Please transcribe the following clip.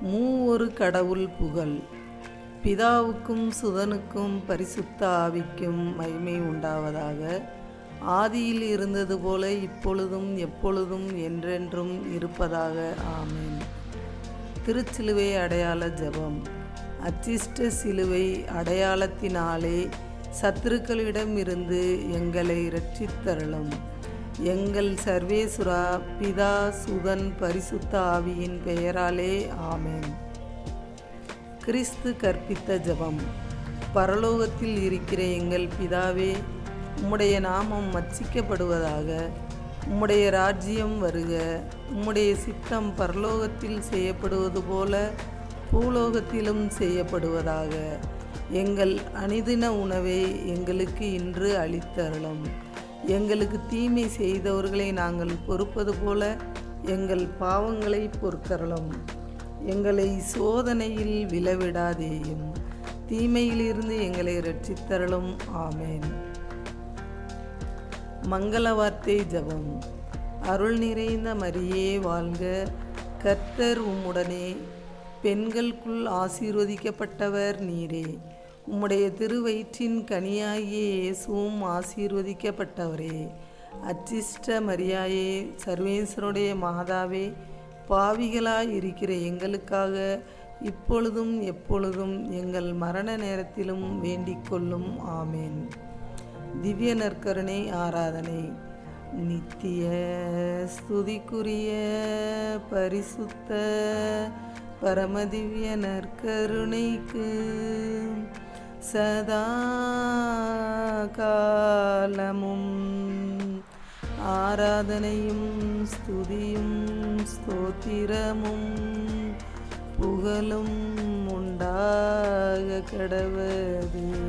மூவொரு கடவுள் புகழ். பிதாவுக்கும் சுதனுக்கும் பரிசுத்த ஆவிக்கும் மகிமை உண்டாவதாக. ஆதியில் இருந்தது போல இப்பொழுதும் எப்பொழுதும் என்றென்றும் இருப்பதாக. ஆமென். திருச்சிலுவை அடையாள ஜெபம். அச்சிஷ்ட சிலுவை அடையாளத்தினாலே சத்துருக்களிடமிருந்து எங்களை இரட்சித்தருளும். எங்கள் சர்வேசுரா, பிதா, சுதன், பரிசுத்த ஆவியின் பெயராலே. ஆமென். கிறிஸ்து கற்பித்த ஜெபம். பரலோகத்தில் இருக்கிற எங்கள் பிதாவே, உம்முடைய நாமம் மச்சிக்கப்படுவதாக. உம்முடைய ராஜ்யம் வருக. உம்முடைய சித்தம் பரலோகத்தில் செய்யப்படுவது போல பூலோகத்திலும் செய்யப்படுவதாக. எங்கள் அனுதின உணவை எங்களுக்கு இன்று அளித்தருளும். எங்களுக்கு தீமை செய்தவர்களை நாங்கள் பொறுப்பது போல எங்கள் பாவங்களை பொறுத்தருளும். எங்களை சோதனையில் விழவிடாதேயும், தீமையிலிருந்து எங்களை இரட்சித்தருளும். ஆமென். மங்கள வார்த்தை ஜெபம். அருள் நிறைந்த மரியே வாழ்க, கர்த்தர் உம்முடனே, பெண்களுக்குள் ஆசீர்வதிக்கப்பட்டவர் நீரே. உம்முடைய திருவயிற்றின் கனியாகிய இயேசுவும் ஆசீர்வதிக்கப்பட்டவரே. அச்சிஷ்ட மரியாயே, சர்வேஸ்வருடைய மாதாவே, பாவிகளாய் இருக்கிற எங்களுக்காக இப்பொழுதும் எப்பொழுதும் எங்கள் மரண நேரத்திலும் வேண்டிக் கொள்ளும். ஆமென். திவ்ய நற்கருணை ஆராதனை. நித்திய ஸ்துதிக்குரிய பரிசுத்த பரமதிவ்ய நற்கருணைக்கு சதா காலமும் ஆராதனையும் ஸ்துதியும் ஸ்தோத்திரமும் புகழும் உண்டாக கடவது.